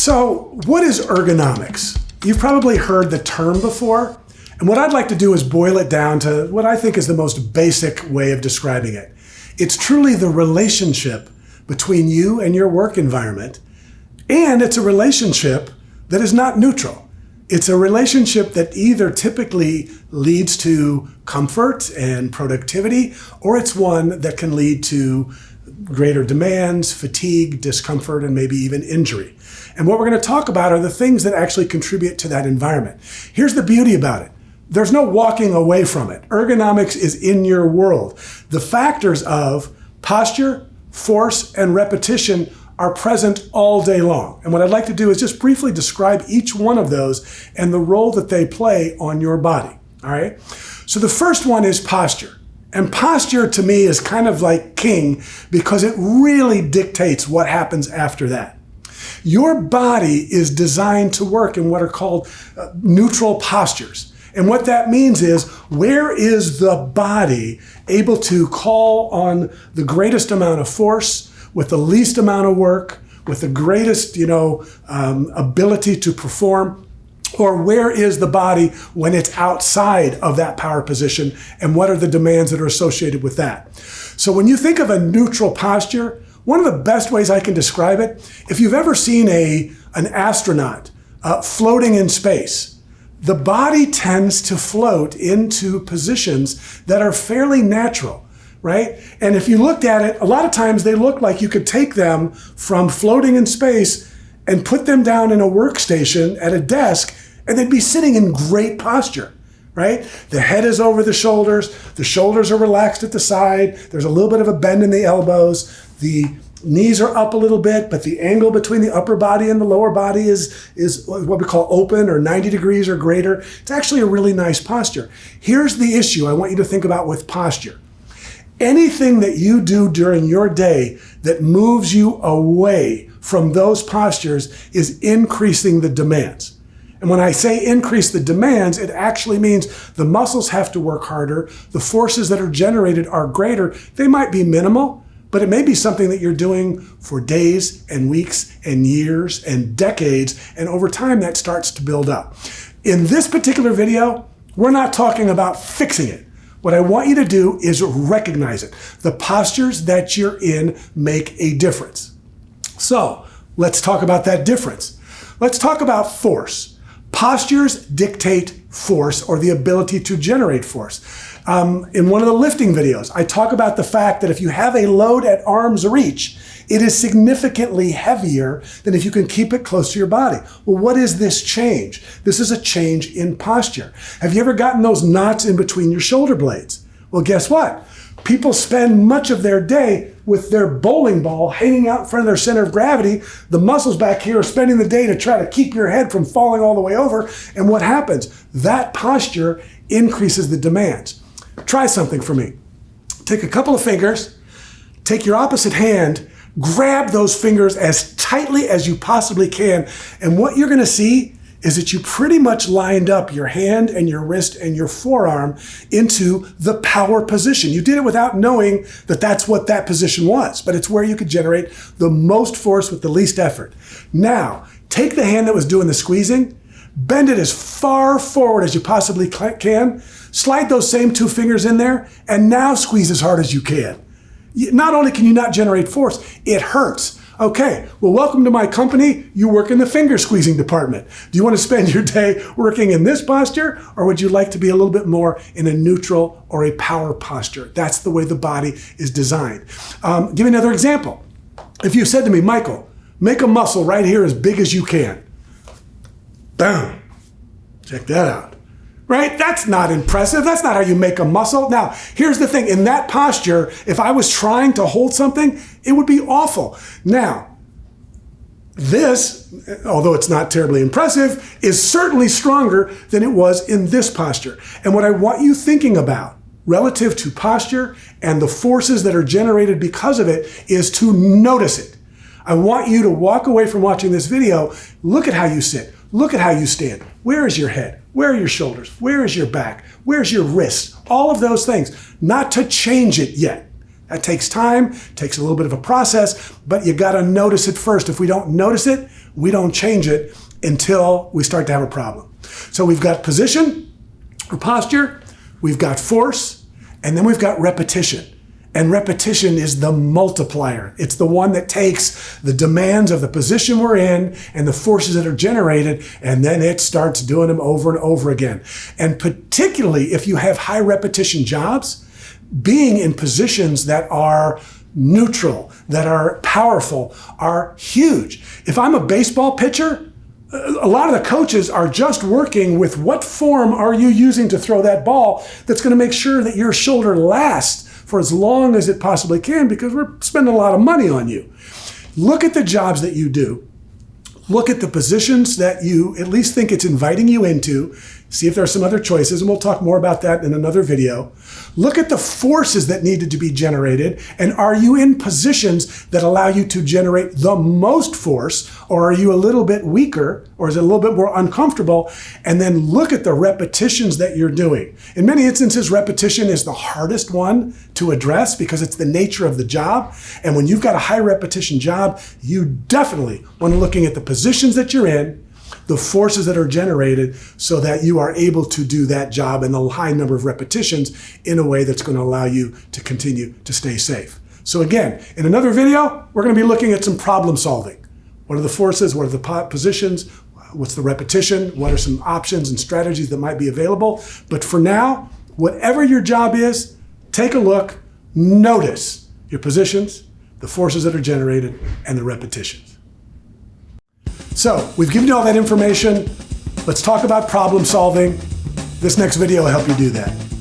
So what is ergonomics? You've probably heard the term before, and what I'd like to do is boil it down to what I think is the most basic way of describing it. It's truly the relationship between you and your work environment, and it's a relationship that is not neutral. It's a relationship that either typically leads to comfort and productivity, or it's one that can lead to greater demands, fatigue, discomfort, and maybe even injury. And what we're going to talk about are the things that actually contribute to that environment. Here's the beauty about it. There's no walking away from it. Ergonomics is in your world. The factors of posture, force, and repetition are present all day long. And what I'd like to do is just briefly describe each one of those and the role that they play on your body. All right? So the first one is posture. And posture to me is kind of like king because it really dictates what happens after that. Your body is designed to work in what are called neutral postures. And what that means is, where is the body able to call on the greatest amount of force with the least amount of work, with the greatest, ability to perform? Or where is the body when it's outside of that power position, and what are the demands that are associated with that? So when you think of a neutral posture, one of the best ways I can describe it, if you've ever seen an astronaut floating in space, the body tends to float into positions that are fairly natural, right? And if you looked at it, a lot of times they look like you could take them from floating in space and put them down in a workstation at a desk, and they'd be sitting in great posture, right? The head is over the shoulders are relaxed at the side, there's a little bit of a bend in the elbows, the knees are up a little bit, but the angle between the upper body and the lower body is what we call open, or 90 degrees or greater. It's actually a really nice posture. Here's the issue I want you to think about with posture. Anything that you do during your day that moves you away from those postures is increasing the demands. And when I say increase the demands, it actually means the muscles have to work harder, the forces that are generated are greater. They might be minimal, but it may be something that you're doing for days and weeks and years and decades, and over time that starts to build up. In this particular video, we're not talking about fixing it. What I want you to do is recognize it. The postures that you're in make a difference. So let's talk about that difference. Let's talk about force. Postures dictate force, or the ability to generate force. In one of the lifting videos, I talk about the fact that if you have a load at arm's reach, it is significantly heavier than if you can keep it close to your body. Well, what is this change? This is a change in posture. Have you ever gotten those knots in between your shoulder blades? Well, guess what? People spend much of their day with their bowling ball hanging out in front of their center of gravity. The muscles back here are spending the day to try to keep your head from falling all the way over. And what happens? That posture increases the demands. Try something for me. Take a couple of fingers, take your opposite hand, grab those fingers as tightly as you possibly can. And what you're going to see is that you pretty much lined up your hand and your wrist and your forearm into the power position. You did it without knowing that that's what that position was, but it's where you could generate the most force with the least effort. Now, take the hand that was doing the squeezing, bend it as far forward as you possibly can, slide those same two fingers in there, and now squeeze as hard as you can. Not only can you not generate force, it hurts. Okay, well, welcome to my company. You work in the finger squeezing department. Do you want to spend your day working in this posture, or would you like to be a little bit more in a neutral or a power posture? That's the way the body is designed. Give me another example. If you said to me, Michael, make a muscle right here as big as you can. Boom. Check that out. Right? That's not impressive. That's not how you make a muscle. Now, here's the thing. In that posture, if I was trying to hold something, it would be awful. Now, this, although it's not terribly impressive, is certainly stronger than it was in this posture. And what I want you thinking about relative to posture and the forces that are generated because of it is to notice it. I want you to walk away from watching this video, look at how you sit, look at how you stand. Where is your head? Where are your shoulders? Where is your back? Where's your wrist? All of those things. Not to change it yet. That takes time, takes a little bit of a process, but you gotta notice it first. If we don't notice it, we don't change it until we start to have a problem. So we've got position or posture, we've got force, and then we've got repetition. And repetition is the multiplier. It's the one that takes the demands of the position we're in and the forces that are generated, and then it starts doing them over and over again. And particularly if you have high repetition jobs, being in positions that are neutral, that are powerful, are huge. If I'm a baseball pitcher, a lot of the coaches are just working with what form are you using to throw that ball that's going to make sure that your shoulder lasts for as long as it possibly can, because we're spending a lot of money on you. Look at the jobs that you do. Look at the positions that you at least think it's inviting you into. See if there are some other choices, and we'll talk more about that in another video. Look at the forces that needed to be generated, and are you in positions that allow you to generate the most force, or are you a little bit weaker, or is it a little bit more uncomfortable? And then look at the repetitions that you're doing. In many instances, repetition is the hardest one to address because it's the nature of the job. And when you've got a high repetition job, you definitely want to looking at the positions that you're in, the forces that are generated, so that you are able to do that job in a high number of repetitions in a way that's going to allow you to continue to stay safe. So again, in another video, we're going to be looking at some problem solving. What are the forces? What are the positions? What's the repetition? What are some options and strategies that might be available? But for now, whatever your job is, take a look, notice your positions, the forces that are generated, and the repetitions. So we've given you all that information. Let's talk about problem solving. This next video will help you do that.